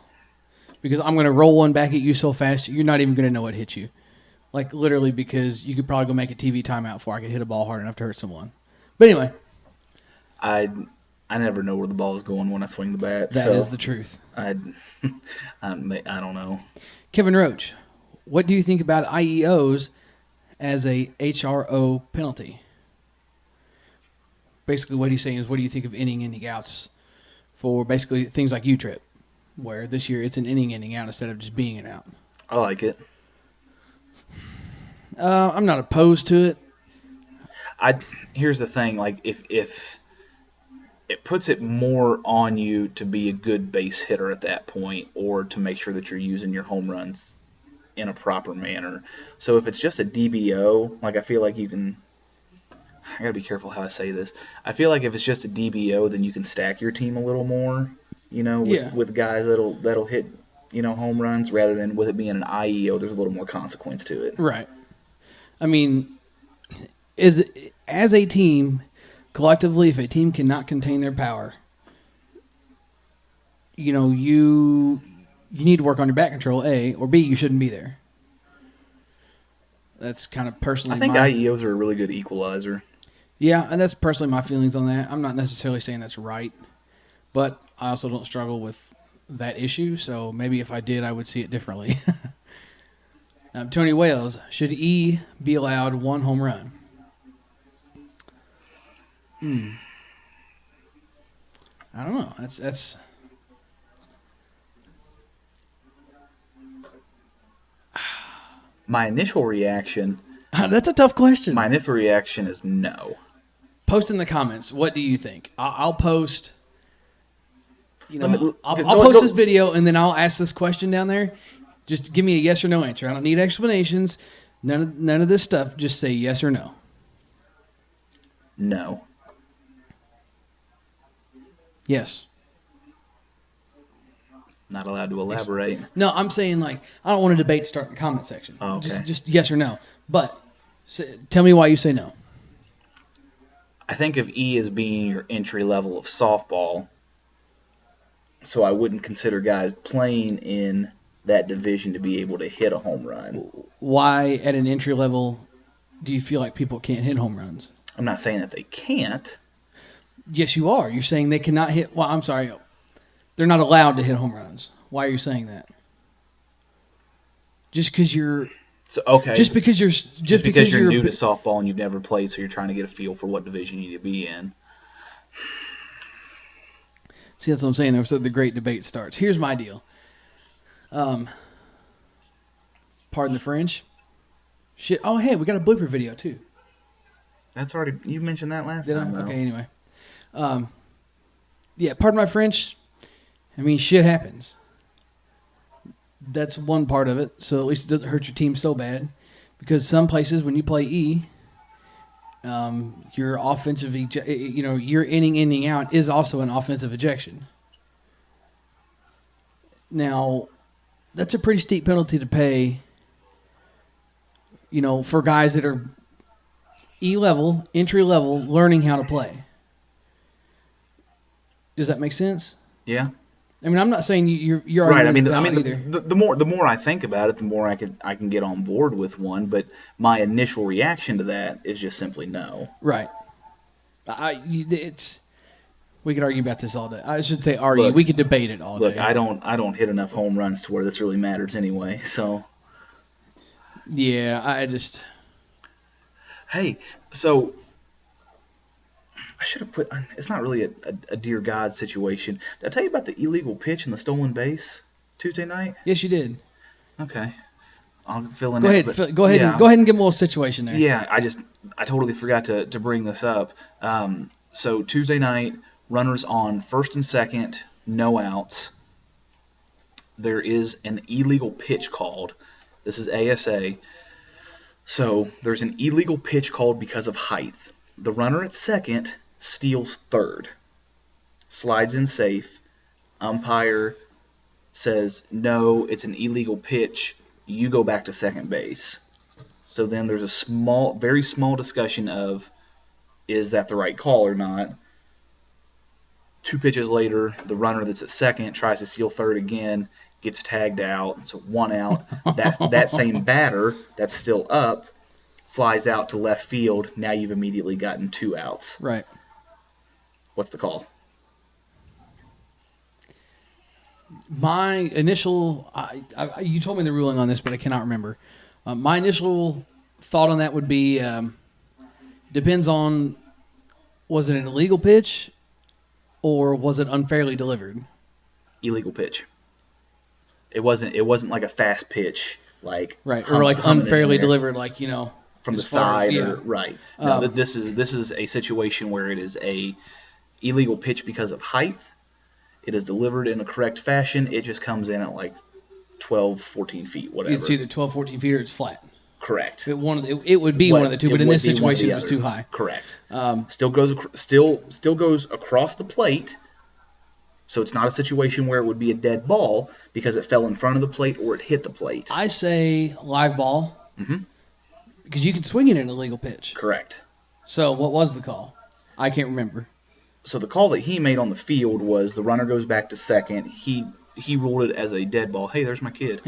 Because I'm going to roll one back at you so fast, you're not even going to know what hit you. Like, literally, because you could probably go make a TV timeout before I could hit a ball hard enough to hurt someone. But anyway. I I never know where the ball is going when I swing the bat. That so is the truth. I I don't know. Kevin Roach, what do you think about IEOs as a HRO penalty? Basically, what he's saying is, what do you think of inning outs for basically things like U-Trip, where this year it's an inning out instead of just being an out? I like it. I'm not opposed to it. Here's the thing, like if it puts it more on you to be a good base hitter at that point, or to make sure that you're using your home runs in a proper manner. So if it's just a DBO, like I feel like you can. I gotta be careful how I say this. I feel like if it's just a DBO, then you can stack your team a little more, with guys that'll hit, home runs, rather than with it being an IEO. There's a little more consequence to it. Right. I mean, as a team, collectively, if a team cannot contain their power, you need to work on your bat control, A, or B, you shouldn't be there. That's kind of personally I think IEOs are a really good equalizer. Yeah, and that's personally my feelings on that. I'm not necessarily saying that's right, but I also don't struggle with that issue, so maybe if I did, I would see it differently. Tony Wales, should E be allowed one home run? I don't know. That's My initial reaction that's a tough question. is no. Post in the comments. What do you think? I'll post. I'll Go- post go- this video and then I'll ask this question down there. Just give me a yes or no answer. I don't need explanations. None of this stuff. Just say yes or no. No. Yes. Not allowed to elaborate. No, I'm saying I don't want a debate to start in the comment section. Oh, okay. Just yes or no. But tell me why you say no. I think of E as being your entry level of softball, so I wouldn't consider guys playing in that division to be able to hit a home run. Why at an entry level do you feel like people can't hit home runs? I'm not saying that they can't. Yes, you are. You're saying they cannot hit. Well, I'm sorry. They're not allowed to hit home runs. Why are you saying that? Just because you're. So okay. Just because you're new to softball and you've never played, so you're trying to get a feel for what division you need to be in. See, that's what I'm saying. So the great debate starts. Here's my deal. Pardon the French. Shit. Oh, hey, we got a blooper video too. That's already. You mentioned that last time. Though. Okay. Anyway. Yeah. Pardon my French. I mean, shit happens. That's one part of it. So at least it doesn't hurt your team so bad, because some places when you play E, your offensive, your inning out is also an offensive ejection. Now, that's a pretty steep penalty to pay. For guys that are E level, entry level, learning how to play. Does that make sense? Yeah. I mean, I'm not saying you're right. I mean, either. The more I think about it, the more I can get on board with one. But my initial reaction to that is just simply no. Right. We could argue about this all day. I should say argue. We could debate it all day. Look, I don't hit enough home runs to where this really matters anyway. So. Yeah, I just. Hey, so I should have put. It's not really a dear God situation. Did I tell you about the illegal pitch and the stolen base Tuesday night? Yes, you did. Okay, I'll fill in Go that. ahead. But Go yeah, ahead and give them a little situation there. yeah. I totally forgot to bring this up. So Tuesday night, runners on first and second, no outs. There is an illegal pitch called. This is ASA. So there's an illegal pitch called because of height. The runner at second steals third, slides in safe. Umpire says, no, it's an illegal pitch. You go back to second base. So then there's a very small discussion of, is that the right call or not? 2 pitches later, the runner that's at second tries to steal third again, gets tagged out. So 1 out. That same batter that's still up flies out to left field. Now you've immediately gotten 2 outs. Right. What's the call? My initial, you told me the ruling on this, but I cannot remember. My initial thought on that would be depends on, was it an illegal pitch or was it unfairly delivered? Illegal pitch. It wasn't like a fast pitch, like Right, or like unfairly delivered, like from the as far side, as, yeah. or right. No, this is a situation where it is a illegal pitch because of height. It is delivered in a correct fashion. It just comes in at like 12, 14 feet, whatever. It's either 12, 14 feet or it's flat. Correct. It would be one of the two, but in this situation, it was too high. Correct. Still goes across the plate. So it's not a situation where it would be a dead ball because it fell in front of the plate or it hit the plate. I say live ball because you can swing it in a legal pitch. Correct. So what was the call? I can't remember. So the call that he made on the field was the runner goes back to second. He ruled it as a dead ball. Hey, there's my kid.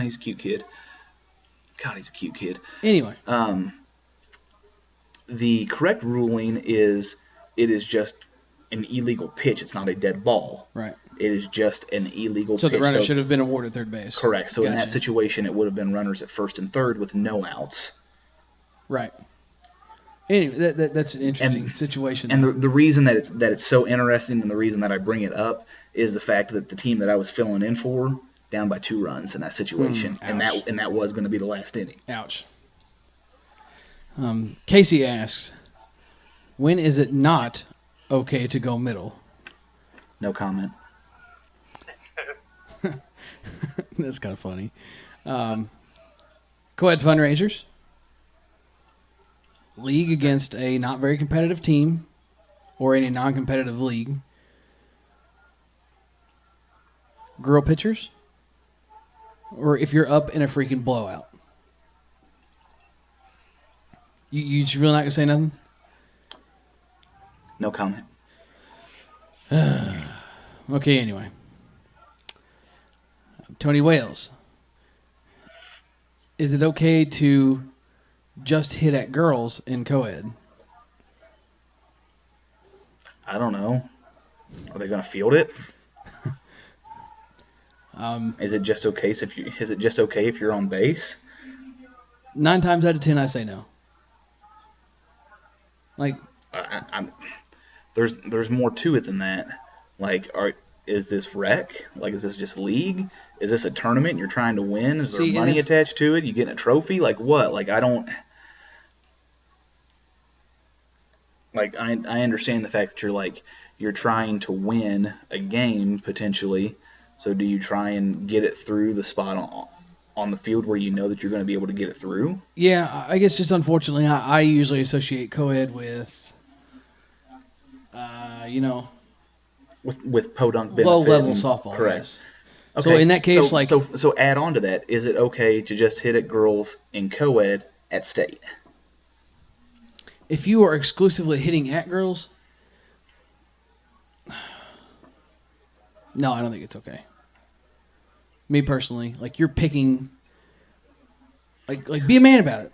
He's a cute kid. God, he's a cute kid. Anyway. The correct ruling is it is just an illegal pitch. It's not a dead ball. Right. It is just an illegal pitch. So the runner should have been awarded third base. Correct. So in that situation, it would have been runners at first and third with no outs. Right. Anyway, that's an interesting situation. And the reason that it's so interesting and the reason that I bring it up is the fact that the team that I was filling in for down by 2 runs in that situation, and that was going to be the last inning. Ouch. Casey asks, when is it not okay to go middle? No comment. That's kind of funny. Co-ed fundraisers. League against a not very competitive team or in a non-competitive league. Girl pitchers. Or if you're up in a freaking blowout. You really not going to say nothing? No comment. Okay, anyway. Tony Wales. Is it okay to just hit at girls in co-ed? I don't know. Are they going to field it? Is it just okay if you're on base? 9 times out of 10, I say no. Like, there's more to it than that. Like, is this rec? Like, is this just league? Is this a tournament and you're trying to win? Is there money attached to it? You getting a trophy? Like what? Like I don't. Like I understand the fact that you're trying to win a game potentially. So do you try and get it through the spot on the field where you know that you're going to be able to get it through? Yeah, I guess just unfortunately, I usually associate co-ed with, with podunk benefit, low-level softball. Correct. Yes. Okay. So in that case, so add on to that, is it okay to just hit at girls in co-ed at state? If you are exclusively hitting at girls, no, I don't think it's okay. Me personally, like you're picking, like be a man about it.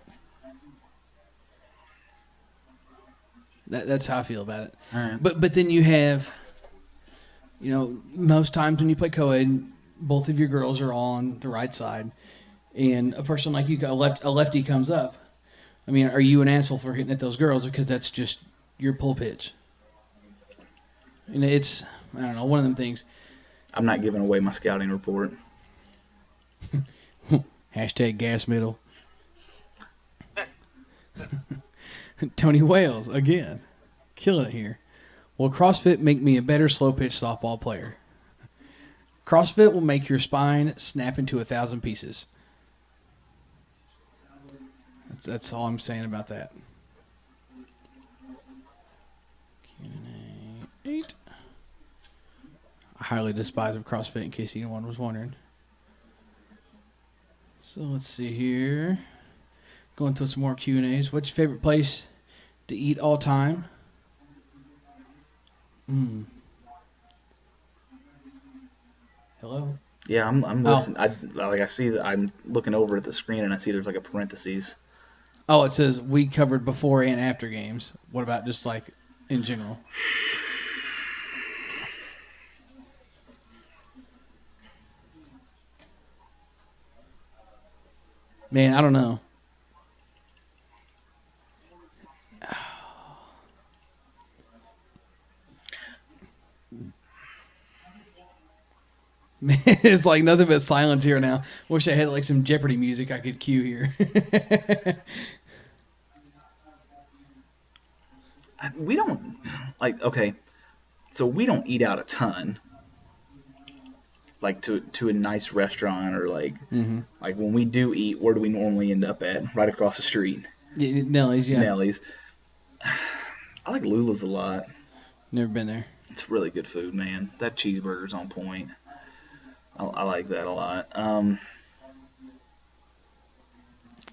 That's how I feel about it. All right. But then you have, most times when you play co-ed, both of your girls are on the right side, and a person like you, a lefty comes up. I mean, are you an asshole for hitting at those girls because that's just your pull pitch? And it's, I don't know, one of them things. I'm not giving away my scouting report. Hashtag gas middle. Tony Wales, again. Killing it here. Will CrossFit make me a better slow pitch softball player? CrossFit will make your spine snap into 1,000 pieces. That's all I'm saying about that. Q&A 8. I highly despise of CrossFit, in case anyone was wondering. So let's see here. Going through some more Q&As. What's your favorite place to eat all time? Hello? Yeah, I'm listening. I see that I'm looking over at the screen and I see there's like a parentheses. Oh, it says we covered before and after games. What about just like in general? Man, I don't know. Man, it's like nothing but silence here now. Wish I had like some Jeopardy music I could cue here. We don't like okay, so we don't eat out a ton. Like to a nice restaurant or like like when we do eat, where do we normally end up at? Right across the street. Yeah, Nellie's, yeah. Nellie's. I like Lula's a lot. Never been there. It's really good food, man. That cheeseburger's on point. I like that a lot.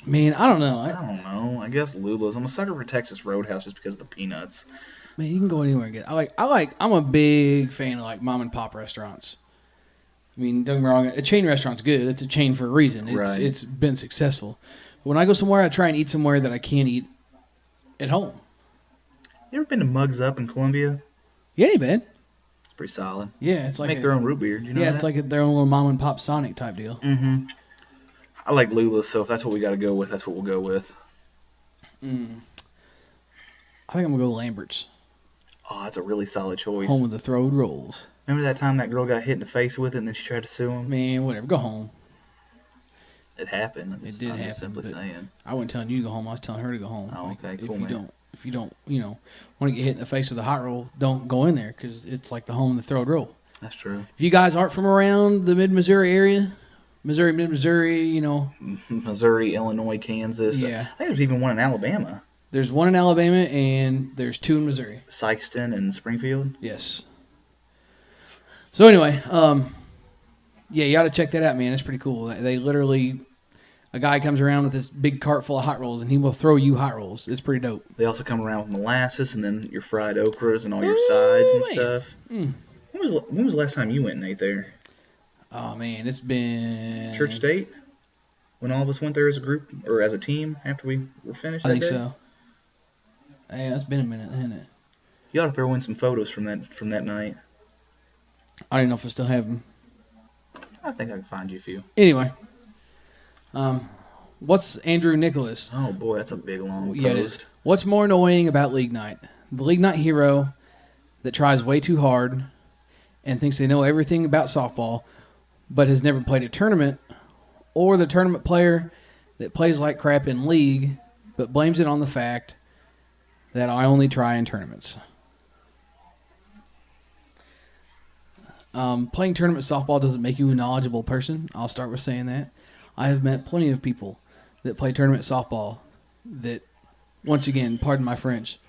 Man, I don't know. I don't know. I guess Lula's. I'm a sucker for Texas Roadhouse just because of the peanuts. Man, you can go anywhere and get. I'm a big fan of like mom and pop restaurants. I mean, don't get me wrong. A chain restaurant's good. It's a chain for a reason. It's been successful. But when I go somewhere, I try and eat somewhere that I can't eat at home. You ever been to Mugs Up in Columbia? Yeah, ain't bad. It's pretty solid. Yeah, it's like make their own root beer. Do you know that? It's like their own little mom and pop Sonic type deal. Mm-hmm. I like Lula's, so if that's what we got to go with, that's what we'll go with. I think I'm gonna go Lambert's. Oh, that's a really solid choice. Home of the throwed rolls. Remember that time that girl got hit in the face with it and then she tried to sue him? Man, whatever. Go home. It happened. It did happen. Simply saying. I wasn't telling you to go home. I was telling her to go home. Oh, okay, cool, If you don't, want to get hit in the face with a hot roll, don't go in there because it's like the home of the throwed roll. That's true. If you guys aren't from around the mid-Missouri area, Missouri, Missouri, Illinois, Kansas. Yeah. I think there's even one in Alabama. There's one in Alabama and there's two in Missouri. Sykeston and Springfield? Yes. So anyway, yeah, you ought to check that out, man. It's pretty cool. They literally, a guy comes around with this big cart full of hot rolls, and he will throw you hot rolls. It's pretty dope. They also come around with molasses and then your fried okras and all your sides and stuff. When was the last time you went and ate there? Oh, man, it's been... Church State? When all of us went there as a group or as a team after we were finished that I think day? so. Yeah, it's been a minute, hasn't it? You ought to throw in some photos from that night. I don't know if I still have them. I think I can find you a few. Anyway, what's Andrew Nicholas? Oh boy, that's a big long post. Yeah, it is. What's more annoying about League Night? The League Night hero that tries way too hard and thinks they know everything about softball, but has never played a tournament, or the tournament player that plays like crap in League, but blames it on the fact that I only try in tournaments. Playing tournament softball doesn't make you a knowledgeable person. I'll start with saying that. I have met plenty of people that play tournament softball that, once again, pardon my French,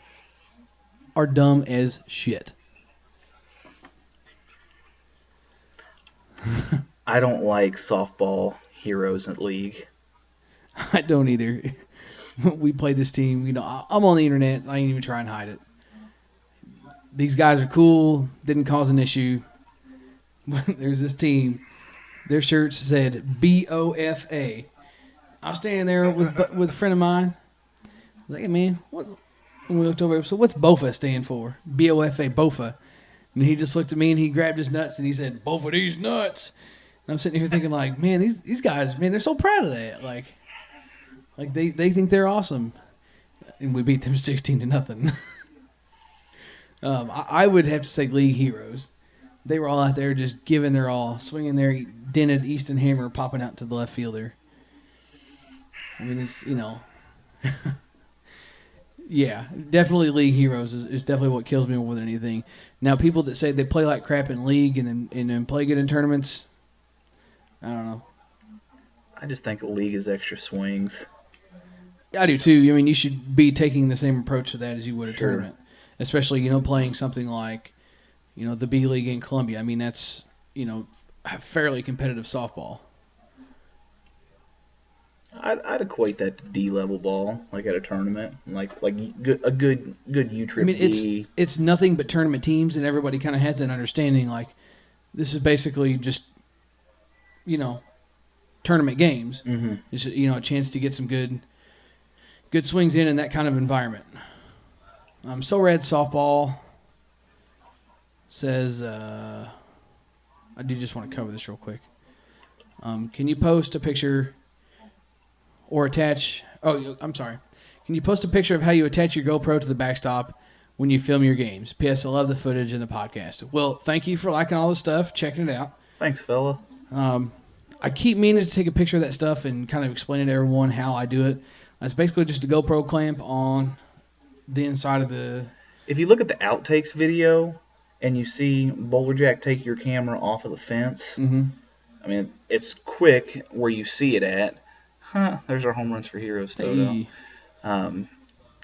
are dumb as shit. I don't like softball heroes in League. I don't either. We play this team. I'm on the internet. I ain't even trying to hide it. These guys are cool. Didn't cause an issue. There's this team. Their shirts said BOFA. I was standing there with a friend of mine. I was like, hey, man, and we looked over. So what's BOFA stand for? BOFA, BOFA. And he just looked at me and he grabbed his nuts and he said, both of these nuts. And I'm sitting here thinking like, man, these guys, man, they're so proud of that. Like they think they're awesome. And we beat them 16-0. I would have to say league heroes. They were all out there just giving their all, swinging their dented Easton hammer, popping out to the left fielder. I mean, it's, yeah, definitely league heroes is definitely what kills me more than anything. Now, people that say they play like crap in league and then play good in tournaments, I don't know. I just think the league is extra swings. I do too. I mean, you should be taking the same approach to that as you would a Sure. tournament, especially playing something like the B League in Columbia. I mean, that's a fairly competitive softball. I'd equate that to D level ball, like at a tournament, like a good U I trip mean, D. it's nothing but tournament teams, and everybody kind of has an understanding. Like, this is basically just tournament games. Mm-hmm. It's a chance to get some good swings in that kind of environment. So Red Softball says, I do just want to cover this real quick. Can you post a picture or attach? Oh, I'm sorry. Can you post a picture of how you attach your GoPro to the backstop when you film your games? P.S. I love the footage and the podcast. Well, thank you for liking all this stuff, checking it out. Thanks, fella. I keep meaning to take a picture of that stuff and kind of explain to everyone how I do it. It's basically just a GoPro clamp on the inside of the... If you look at the outtakes video and you see Bowler Jack take your camera off of the fence, Mm-hmm. I mean, it's quick where you see it at. There's our home runs for heroes photo. Hey.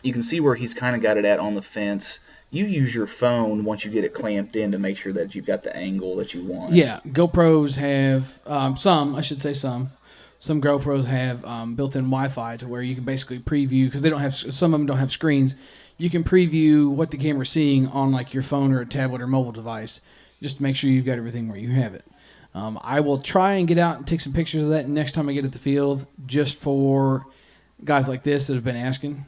You can see where he's kind of got it at on the fence. You use your phone once you get it clamped in to make sure that you've got the angle that you want. Yeah, GoPros have some GoPros have built-in Wi-Fi to where you can basically preview, because some of them don't have screens. You can preview what the camera's seeing on like your phone or a tablet or mobile device, just to make sure you've got everything where you have it. I will try and get out and take some pictures of that next time I get at the field, just for guys like this that have been asking.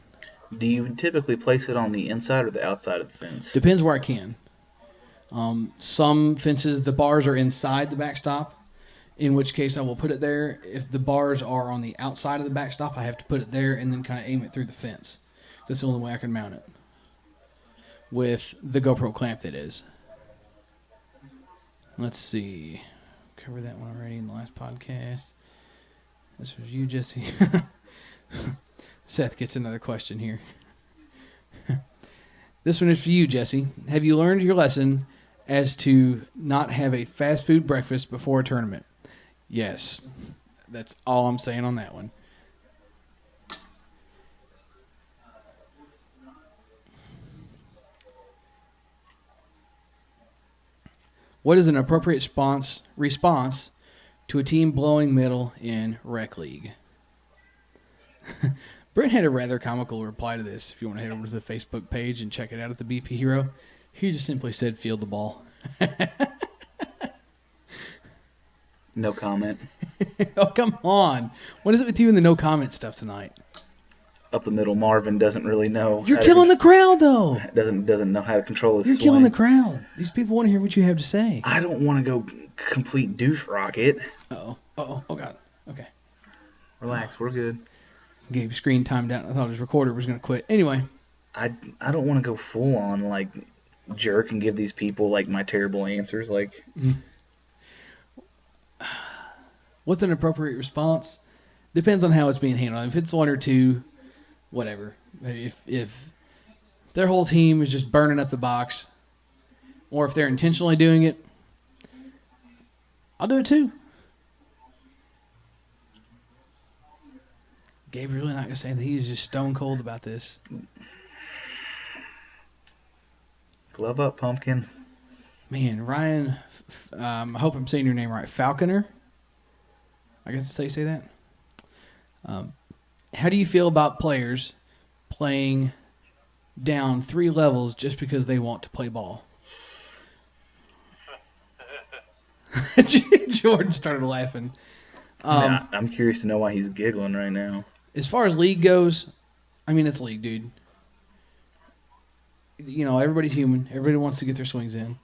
Do you typically place it on the inside or the outside of the fence? Depends where I can. Some fences, the bars are inside the backstop, in which case I will put it there. If the bars are on the outside of the backstop, I have to put it there and then kind of aim it through the fence. That's the only way I can mount it with the GoPro clamp, that is. Let's see. Covered that one already in the last podcast. This was you, Jesse. Seth gets another question here. This one is for you, Jesse. Have you learned your lesson as to not have a fast food breakfast before a tournament? Yes. That's all I'm saying on that one. What is an appropriate response to a team blowing middle in Rec League? Brent had a rather comical reply to this. If you want to head over to the Facebook page and check it out at the BP Hero, he just simply said, "Field the ball." No comment. Oh, come on. What is it with you and the no comment stuff tonight? Up the middle, Marvin doesn't really know. You're killing the crowd, though. Doesn't know how to control his You're swing. killing the crowd. These people want to hear what you have to say. I don't want to go complete douche rocket. Uh-oh. Uh-oh. Oh, God. Okay. Relax, we're good. Gabe screen timed out. I thought his recorder was going to quit. Anyway. I don't want to go full on like jerk and give these people like my terrible answers. Like, what's an appropriate response? Depends on how it's being handled. If it's 1 or 2, whatever. If their whole team is just burning up the box, or if they're intentionally doing it, I'll do it too. Gabe really not gonna say that he's just stone cold about this. glove up, pumpkin. Man, Ryan, I hope I'm saying your name right. Falconer? I guess that's how you say that. How do you feel about players playing down 3 levels just because they want to play ball? Jordan started laughing. I'm curious to know why he's giggling right now. As far as league goes, I mean, it's league, dude. You know, everybody's human. Everybody wants to get their swings in.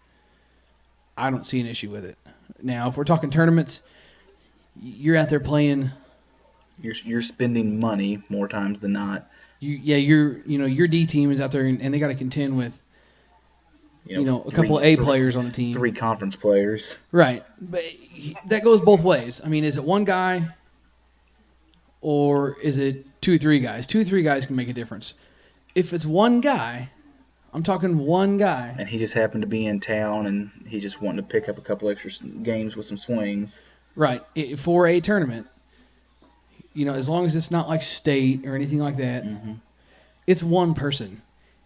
I don't see an issue with it. Now, if we're talking tournaments, you're out there playing. You're spending money more times than not. Your D team is out there and they got to contend with A couple of A players on the team. 3 conference players. Right. But that goes both ways. I mean, is it one guy or is it 2 or 3 guys? 2 or 3 guys can make a difference. If it's one guy, I'm talking one guy. And he just happened to be in town, and he just wanted to pick up a couple extra games with some swings. Right. For a tournament, as long as it's not like state or anything like that, it's one person.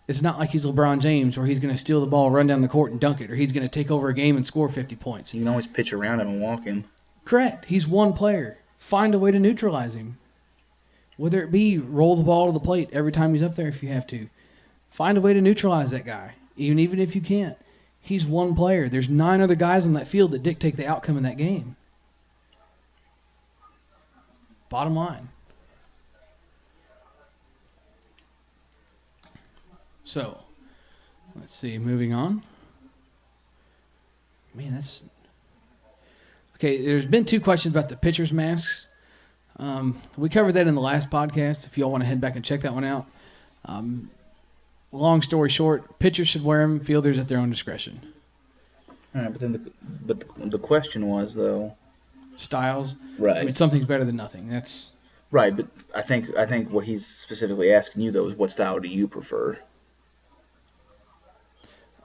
It's not like he's LeBron James where he's going to steal the ball, run down the court, and dunk it, or he's going to take over a game and score 50 points. You can always pitch around him and walk him. Correct. He's one player. Find a way to neutralize him. Whether it be roll the ball to the plate every time he's up there if you have to. Find a way to neutralize that guy, even if you can't. He's one player. There's 9 other guys on that field that dictate the outcome in that game. Bottom line. So, let's see. Moving on. Man, that's... Okay, there's been 2 questions about the pitcher's masks. We covered that in the last podcast, if y'all want to head back and check that one out. Long story short, pitchers should wear them, fielders at their own discretion. All right, but the question was, though... Styles? Right. I mean, something's better than nothing. That's... Right, but I think what he's specifically asking you, though, is what style do you prefer?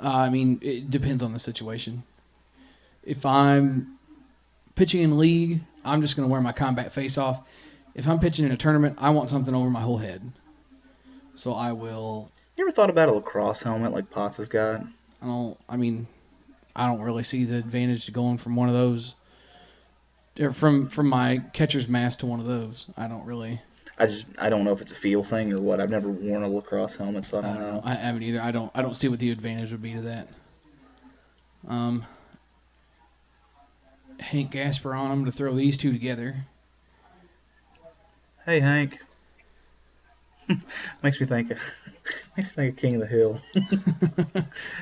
I mean, it depends on the situation. If I'm pitching in league, I'm just going to wear my combat face off. If I'm pitching in a tournament, I want something over my whole head. So I will... You ever thought about a lacrosse helmet like Potts has got? I don't really see the advantage to going from one of those, or from my catcher's mask to one of those. I don't really... I don't know if it's a feel thing or what. I've never worn a lacrosse helmet, so I don't know. I haven't either. I don't see what the advantage would be to that. Hank Gasper on him to throw these 2 together. Hey, Hank. makes me think of King of the Hill.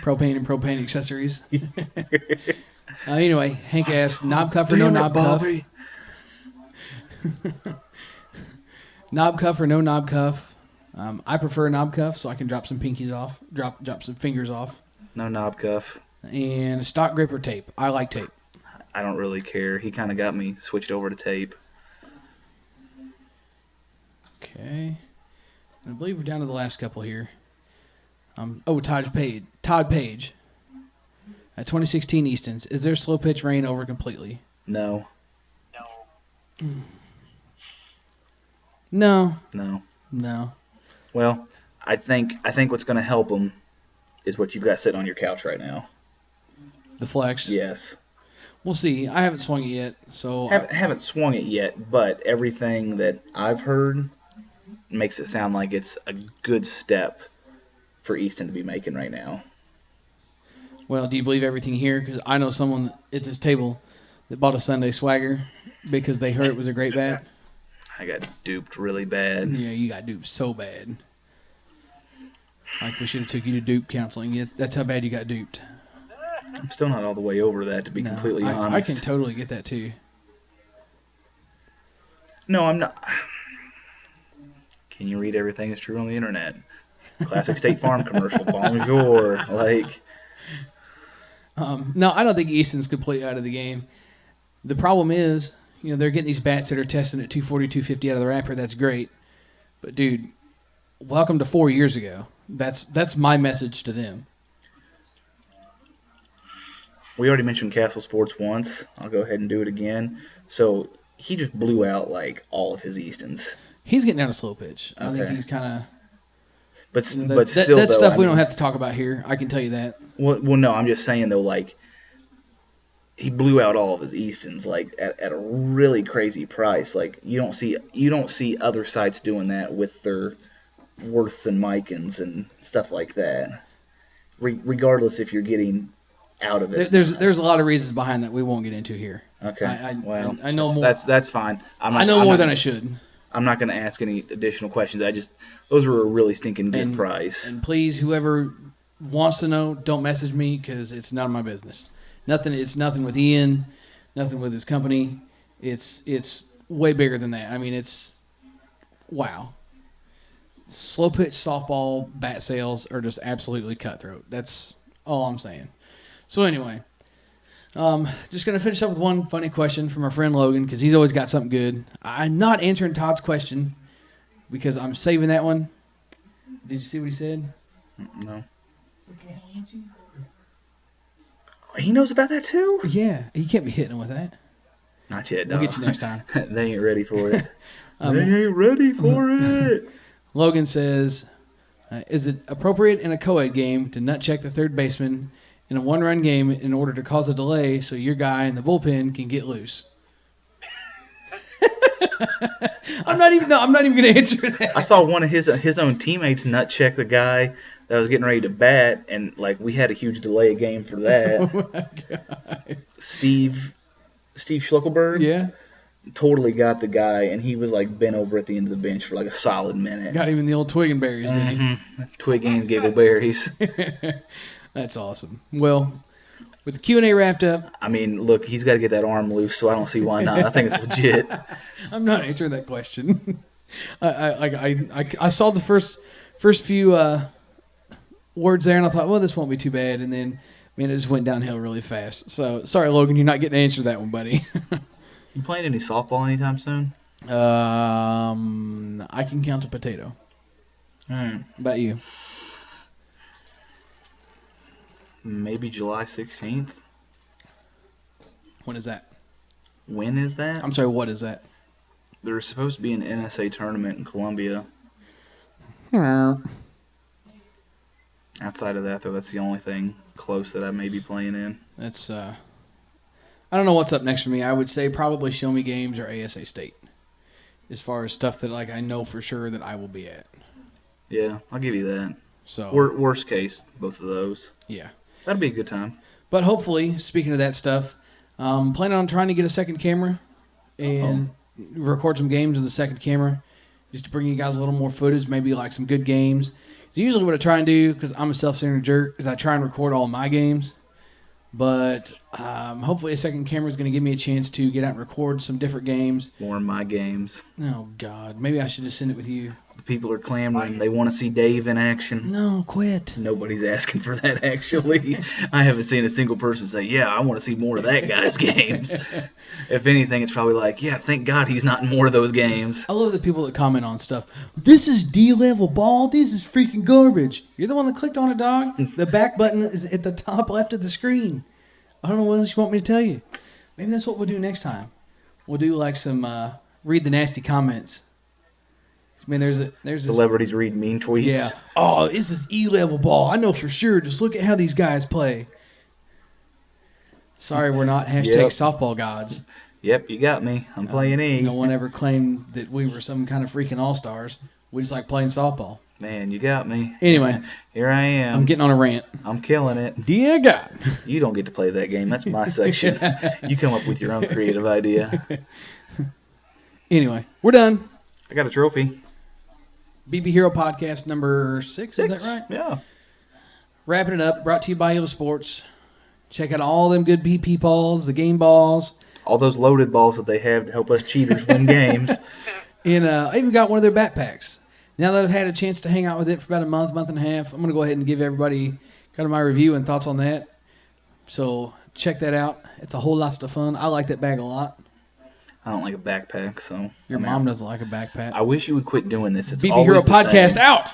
Propane and propane accessories. Anyway, Hank asked, knob cuff or no knob cuff? Knob cuff or no knob cuff? I prefer a knob cuff so I can drop some pinkies off, drop some fingers off. No knob cuff. And a stock grip or tape. I like tape. I don't really care. He kind of got me switched over to tape. Okay. I believe we're down to the last couple here. Todd Page. At 2016 Eastons, is there slow pitch rain over completely? No. No. No. Well, I think what's going to help him is what you've got sitting on your couch right now. The Flex? Yes. We'll see. I haven't swung it yet, so... Haven't swung it yet, but everything that I've heard makes it sound like it's a good step for Easton to be making right now. Well, do you believe everything here? Because I know someone at this table that bought a Sunday Swagger because they heard it was a great bat. I got duped really bad. Yeah, you got duped so bad. Like we should have took you to dupe counseling. That's how bad you got duped. I'm still not all the way over that, to be completely honest. I can totally get that too. No, I'm not. Can you read everything that's true on the internet? Classic State Farm commercial. Bonjour. No, I don't think Easton's completely out of the game. The problem is, they're getting these bats that are testing at 240, 250 out of the wrapper. That's great. But, dude, welcome to 4 years ago. That's my message to them. We already mentioned Castle Sports once. I'll go ahead and do it again. So he just blew out all of his Eastons. He's getting down to slow pitch. I Okay. think he's kind of... But still, that's stuff we don't have to talk about here. I can tell you that. Well, no, I'm just saying though, he blew out all of his Eastons at a really crazy price. You don't see other sites doing that with their Worths and Mikens and stuff like that. Regardless if you're getting out of it. There's a lot of reasons behind that we won't get into here. Okay. I know more. That's fine. I know more than I should. I'm not going to ask any additional questions. Those were a really stinking good price. And please, whoever wants to know, don't message me because it's none of my business. It's nothing with Ian, nothing with his company. It's way bigger than that. I mean, it's wow. Slow pitch softball bat sales are just absolutely cutthroat. All I'm saying. So anyway, just going to finish up with one funny question from our friend Logan because he's always got something good. I'm not answering Todd's question because I'm saving that one. Did you see what he said? No. He knows about that too? Yeah, he can't be hitting him with that. Not yet, We'll dog. get you next time. They ain't ready for it. They ain't ready for it. Logan says, is it appropriate in a co-ed game to nut check the third baseman in a one-run game in order to cause a delay so your guy in the bullpen can get loose? I'm not even going to answer that. I saw one of his own teammates nut check the guy that was getting ready to bat, and like we had a huge delay game for that. Oh my God. Steve Schluckelberg, Yeah, totally got the guy, and he was like bent over at the end of the bench for like a solid minute. got even the old twig and berries, didn't he? Twig and giggleberries. That's awesome. Well, with the Q&A wrapped up, I mean, look, he's got to get that arm loose, so I don't see why not. I think it's legit. I'm not answering that question. I saw the first few words there, and I thought, well, this won't be too bad. And then, man, it just went downhill really fast. So, sorry, Logan, you're not getting to answer that one, buddy. You playing any softball anytime soon? I can count a potato. All right. How about you? Maybe July 16th. When is that? When is that? I'm sorry, what is that? There's supposed to be an NSA tournament in Columbia. Outside of that, though, that's the only thing close that I may be playing in. That's I don't know what's up next for me. I would say probably Show Me Games or ASA State, as far as stuff that like I know for sure that I will be at. Yeah, I'll give you that. So Worst case, both of those. yeah, That'd be a good time. but hopefully, speaking of that stuff, planning on trying to get a second camera and record some games with the second camera, just to bring you guys a little more footage, maybe like some good games. So usually what I try and do, because I'm a self-centered jerk, is I try and record all my games. But hopefully a second camera is going to give me a chance to get out and record some different games. More of my games. Oh, God. Maybe I should just send it with you. The people are clamoring. They want to see Dave in action. No, quit. Nobody's asking for that, actually. I haven't seen a single person say, yeah, I want to see more of that guy's games. If anything, it's probably like, yeah, thank God he's not in more of those games. I love the people that comment on stuff. This is D-level ball. This is freaking garbage. You're the one that clicked on it, dog. The back button is at the top left of the screen. I don't know what else you want me to tell you. Maybe that's what we'll do next time. We'll do like some read the nasty comments. I mean, there's this, Celebrities read mean tweets. yeah. Oh, this is E-level ball. I know for sure. Just look at how these guys play. Sorry, we're not hashtag Yep. softball gods. Yep, you got me. I'm playing E. No one ever claimed that we were some kind of freaking all-stars. We just like playing softball. Man, you got me. Anyway, Here I am. I'm getting on a rant. I'm killing it. Dear God. You don't get to play that game. That's my section. You come up with your own creative idea. Anyway, we're done. I got a trophy. BB Hero Podcast number 6, is that right? Yeah. Wrapping it up, brought to you by Hill Sports. Check out all them good BP balls, the game balls. All those loaded balls that they have to help us cheaters win games. And I even got one of their backpacks. Now that I've had a chance to hang out with it for about a month and a half, I'm going to go ahead and give everybody kind of my review and thoughts on that. So check that out. It's a whole lot of fun. I like that bag a lot. I don't like a backpack, so. Your mom doesn't like a backpack. I wish you would quit doing this. It's BB always Hero the Podcast same. out.